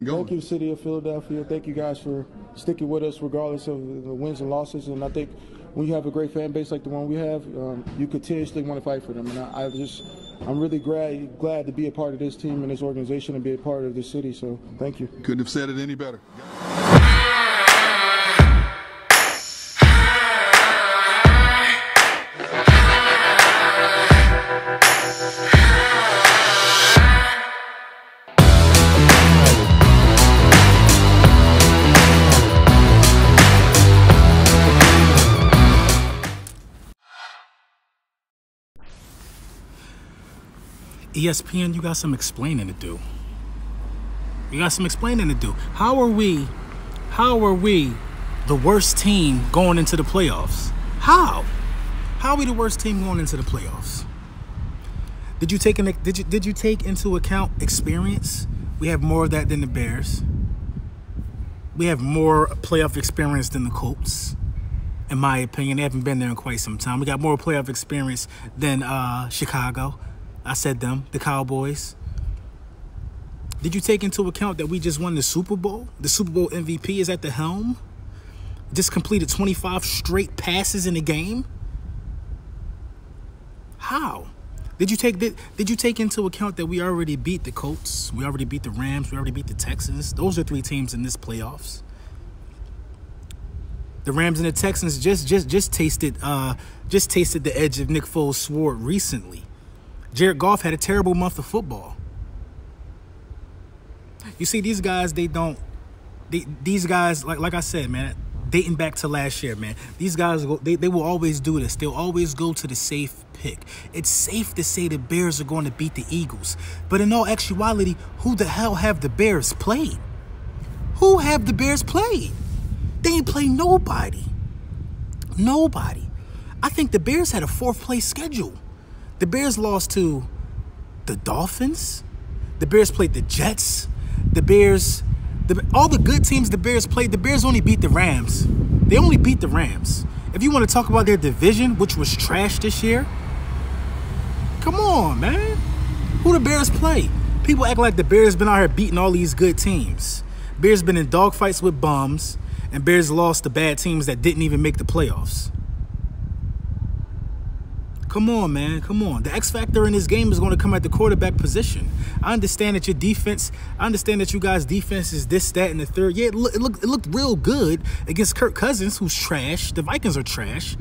Thank you, City of Philadelphia. Thank you guys for sticking with us regardless of the wins and losses. And I think when you have a great fan base like the one we have, you continuously want to fight for them. And I'm really glad to be a part of this team and this organization and be a part of this city. So thank you. Couldn't have said it any better. ESPN, you got some explaining to do. You got some explaining to do. How are we the worst team going into the playoffs? How are we the worst team going into the playoffs? Did you take into account experience? We have more of that than the Bears. We have more playoff experience than the Colts. In my opinion, they haven't been there in quite some time. We got more playoff experience than Chicago. I said them, the Cowboys. Did you take into account that we just won the Super Bowl? The Super Bowl MVP is at the helm. Just completed 25 straight passes in the game. How? Did you take into account that we already beat the Colts? We already beat the Rams. We already beat the Texans. Those are 3 teams in this playoffs. The Rams and the Texans just tasted the edge of Nick Foles' sword recently. Jared Goff had a terrible month of football. You see, these guys, these guys, like I said, man, dating back to last year, man, these guys, they will always do this. They'll always go to the safe pick. It's safe to say the Bears are going to beat the Eagles. But in all actuality, who the hell have the Bears played? Who have the Bears played? They ain't played nobody. Nobody. I think the Bears had a 4th place schedule. The Bears lost to the Dolphins. The Bears played the Jets. All the good teams the Bears played, the Bears only beat the Rams. They only beat the Rams. If you want to talk about their division, which was trash this year, come on, man. Who the Bears play? People act like the Bears been out here beating all these good teams. Bears been in dogfights with bums, and Bears lost to bad teams that didn't even make the playoffs. Come on, man. Come on. The X factor in this game is going to come at the quarterback position. I understand that your defense, I understand that you guys' defense is this, that, and the third. Yeah, it looked real good against Kirk Cousins, who's trash. The Vikings are trash.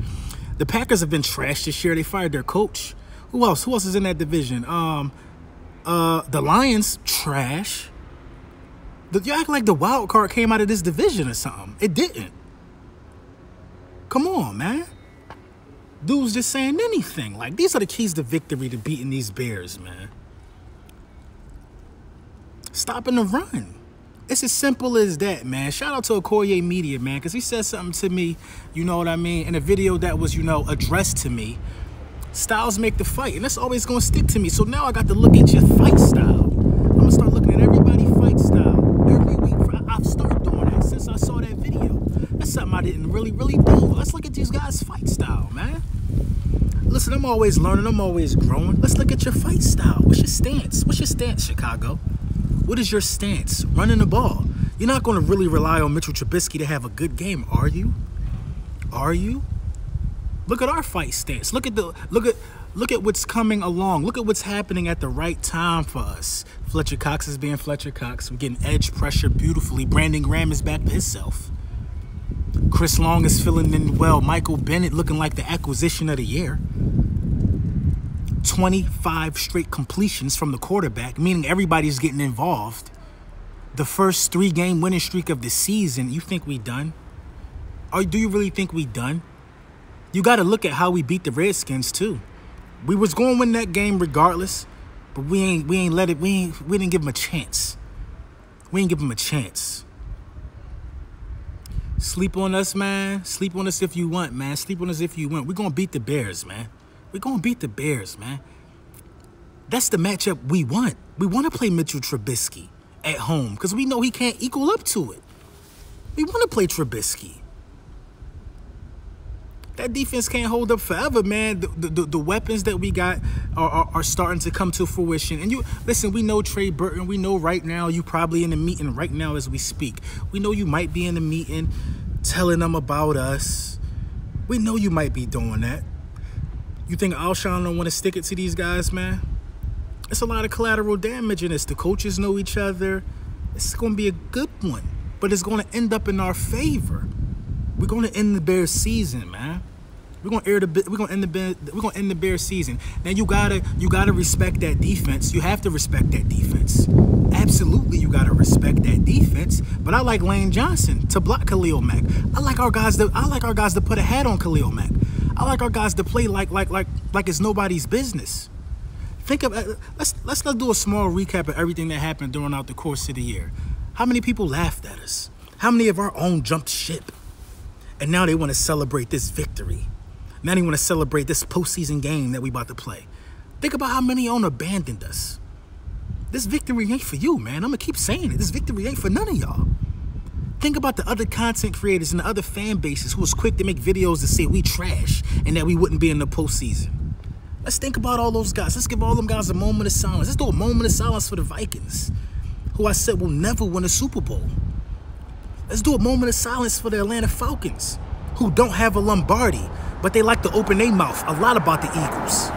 The Packers have been trash this year. They fired their coach. Who else? Who else is in that division? The Lions, trash. You act like the wild card came out of this division or something. It didn't. Come on, man. Dudes just saying anything. Like, these are the keys to victory to beating these Bears, man. Stopping the run. It's as simple as that, man. Shout out to Okoye Media, man, because he said something to me, you know what I mean, in a video that was, you know, addressed to me. Styles make the fight, and that's always going to stick to me. So now I got to look at your fight style. I'm going to start looking at everybody's fight style every week. I've started doing that since I saw that video. That's something I didn't really do. Let's look at these guys' fight style, man. Listen, I'm always learning. I'm always growing. Let's look at your fight style. What's your stance? What's your stance, Chicago? What is your stance? Running the ball. You're not going to really rely on Mitchell Trubisky to have a good game, are you? Are you? Look at our fight stance. Look at what's coming along. Look at what's happening at the right time for us. Fletcher Cox is being Fletcher Cox. We're getting edge pressure beautifully. Brandon Graham is back to himself. Chris Long is filling in well. Michael Bennett looking like the acquisition of the year. 25 straight completions from the quarterback, meaning everybody's getting involved. The first 3-game winning streak of the season. You think we done? Or do you really think we done? You got to look at how we beat the Redskins too. We was going to win that game regardless, but we didn't give them a chance. We didn't give them a chance. Sleep on us, man. Sleep on us if you want, man. Sleep on us if you want. We're going to beat the Bears, man. We're going to beat the Bears, man. That's the matchup we want. We want to play Mitchell Trubisky at home because we know he can't equal up to it. We want to play Trubisky. That defense can't hold up forever, man. The weapons that we got are starting to come to fruition. And you listen, we know Trey Burton. We know right now you probably in the meeting right now as we speak. We know you might be in the meeting telling them about us. We know you might be doing that. You think Alshon don't want to stick it to these guys, man? It's a lot of collateral damage in this. The coaches know each other. It's going to be a good one, but it's going to end up in our favor. We're going to end the Bears season, man. We're going to end the Bears season. Now you gotta respect that defense. You have to respect that defense. Absolutely, you gotta respect that defense. But I like Lane Johnson to block Khalil Mack. I like our guys to put a hat on Khalil Mack. I like our guys to play like it's nobody's business. Think of let's do a small recap of everything that happened throughout the course of the year. How many people laughed at us? How many of our own jumped ship? And now they want to celebrate this victory. Now they want to celebrate this postseason game that we about to play. Think about how many on abandoned us. This victory ain't for you, man. I'm gonna keep saying it. This victory ain't for none of y'all. Think about the other content creators and the other fan bases who was quick to make videos to say we trash and that we wouldn't be in the postseason. Let's think about all those guys. Let's give all them guys a moment of silence. Let's do a moment of silence for the Vikings, who I said will never win a Super Bowl. Let's do a moment of silence for the Atlanta Falcons, who don't have a Lombardi, but they like to open their mouth a lot about the Eagles.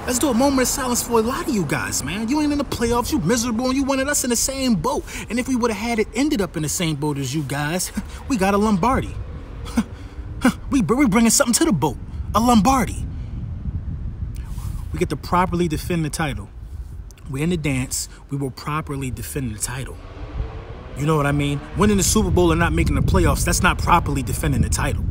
Let's do a moment of silence for a lot of you guys, man. You ain't in the playoffs, you miserable, and you wanted us in the same boat. And if we would have had it ended up in the same boat as you guys, we got a Lombardi. we bringing something to the boat, a Lombardi. We get to properly defend the title. We're in the dance, we will properly defend the title. You know what I mean? Winning the Super Bowl and not making the playoffs, that's not properly defending the title.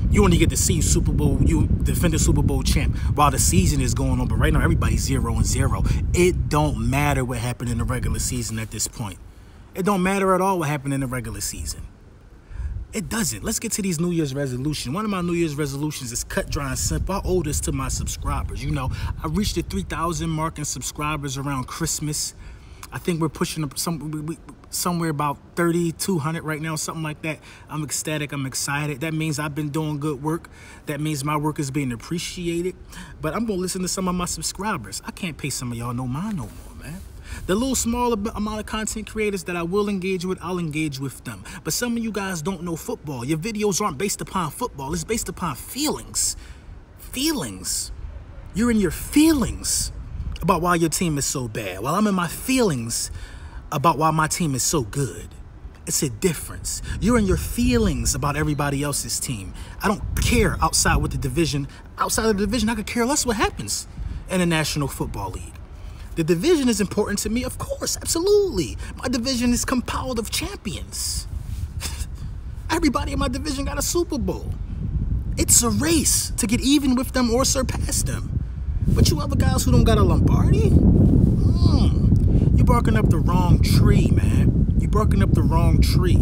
You only get to see Super Bowl, you defend the Super Bowl champ while the season is going on. But right now, everybody's 0-0. It don't matter what happened in the regular season at this point. It don't matter at all what happened in the regular season. It doesn't. Let's get to these New Year's resolutions. One of my New Year's resolutions is cut, dry, and simple. I owe this to my subscribers. You know, I reached the 3,000 mark in subscribers around Christmas. I think we're pushing up somewhere about 3,200 right now, something like that. I'm ecstatic. I'm excited. That means I've been doing good work. That means my work is being appreciated. But I'm going to listen to some of my subscribers. I can't pay some of y'all no mind no more, man. The little small amount of content creators that I will engage with, I'll engage with them. But some of you guys don't know football. Your videos aren't based upon football. It's based upon feelings. Feelings. You're in your feelings about why your team is so bad, while I'm in my feelings about why my team is so good. It's a difference. You're in your feelings about everybody else's team. I don't care outside with the division. Outside of the division, I could care less what happens in the National Football League. The division is important to me, of course, absolutely. My division is composed of champions. Everybody in my division got a Super Bowl. It's a race to get even with them or surpass them. But you other guys who don't got a Lombardi? You barking up the wrong tree, man. You barking up the wrong tree.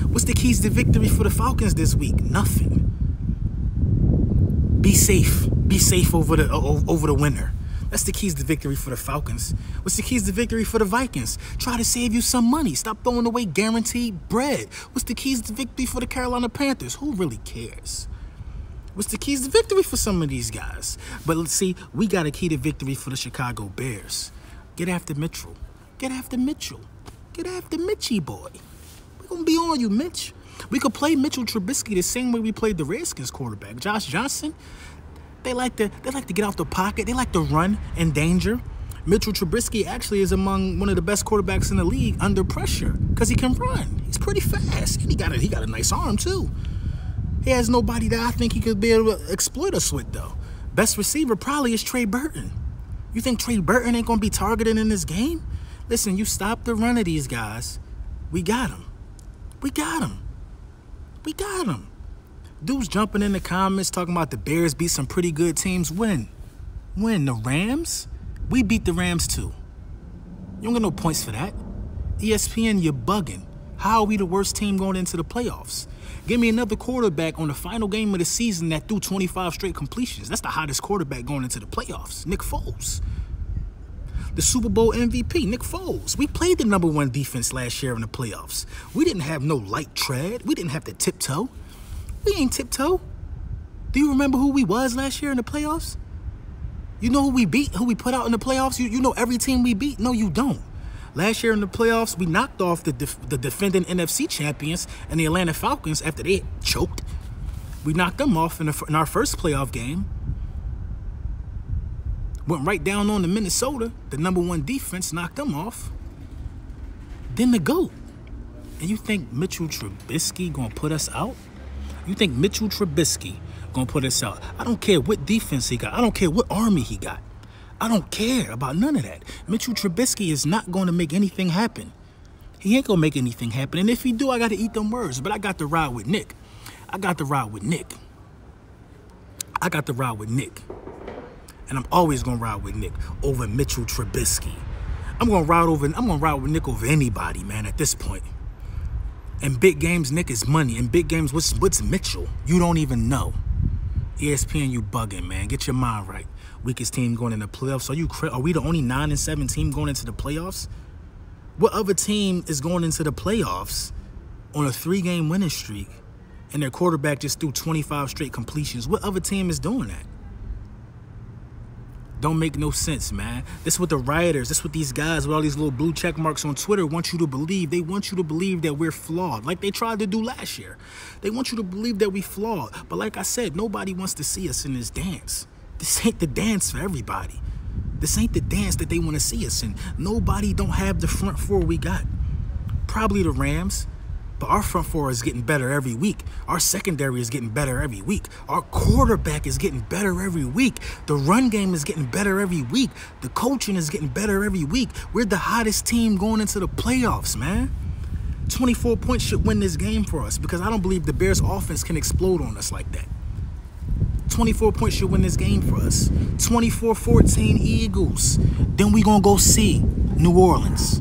What's the keys to victory for the Falcons this week? Nothing. Be safe. Be safe over the winter. That's the keys to victory for the Falcons. What's the keys to victory for the Vikings? Try to save you some money. Stop throwing away guaranteed bread. What's the keys to victory for the Carolina Panthers? Who really cares? What's the keys to victory for some of these guys? But let's see, we got a key to victory for the Chicago Bears. Get after Mitchell. Get after Mitchell. Get after Mitchie boy. We're going to be on you, Mitch. We could play Mitchell Trubisky the same way we played the Redskins quarterback. Josh Johnson, they like to get out the pocket. They like to run in danger. Mitchell Trubisky actually is among one of the best quarterbacks in the league under pressure because he can run. He's pretty fast. And he got a nice arm, too. He has nobody that I think he could be able to exploit us with, though. Best receiver probably is Trey Burton. You think Trey Burton ain't going to be targeted in this game? Listen, you stop the run of these guys. We got him. We got him. We got him. Dudes jumping in the comments talking about the Bears beat some pretty good teams. When? The Rams? We beat the Rams, too. You don't get no points for that. ESPN, you're bugging. How are we the worst team going into the playoffs? Give me another quarterback on the final game of the season that threw 25 straight completions. That's the hottest quarterback going into the playoffs. Nick Foles. The Super Bowl MVP, Nick Foles. We played the #1 defense last year in the playoffs. We didn't have no light tread. We didn't have to tiptoe. We ain't tiptoe. Do you remember who we was last year in the playoffs? You know who we beat, who we put out in the playoffs? You know every team we beat? No, you don't. Last year in the playoffs, we knocked off the defending NFC champions and the Atlanta Falcons after they choked. We knocked them off in our first playoff game. Went right down on the Minnesota. The #1 defense knocked them off. Then the GOAT. And you think Mitchell Trubisky gonna put us out? You think Mitchell Trubisky gonna put us out? I don't care what defense he got. I don't care what army he got. I don't care about none of that. Mitchell Trubisky is not going to make anything happen. He ain't going to make anything happen. And if he do, I got to eat them words. But I got to ride with Nick. I got to ride with Nick. I got to ride with Nick. And I'm always going to ride with Nick over Mitchell Trubisky. I'm going to ride with Nick over anybody, man, at this point. In big games, Nick is money. In big games, what's Mitchell? You don't even know. ESPN, you bugging, man. Get your mind right. Weakest team going into the playoffs. Are we the only 9-7 team going into the playoffs? What other team is going into the playoffs on a 3-game winning streak and their quarterback just threw 25 straight completions? What other team is doing that? Don't make no sense, man. This is what the rioters, this is what these guys with all these little blue check marks on Twitter want you to believe. They want you to believe that we're flawed, like they tried to do last year. They want you to believe that we flawed. But like I said, nobody wants to see us in this dance. This ain't the dance for everybody. This ain't the dance that they want to see us in. Nobody don't have the front four we got. Probably the Rams. But our front four is getting better every week. Our secondary is getting better every week. Our quarterback is getting better every week. The run game is getting better every week. The coaching is getting better every week. We're the hottest team going into the playoffs, man. 24 points should win this game for us because I don't believe the Bears offense can explode on us like that. 24 points should win this game for us. 24-14 Eagles. Then we gonna go see New Orleans.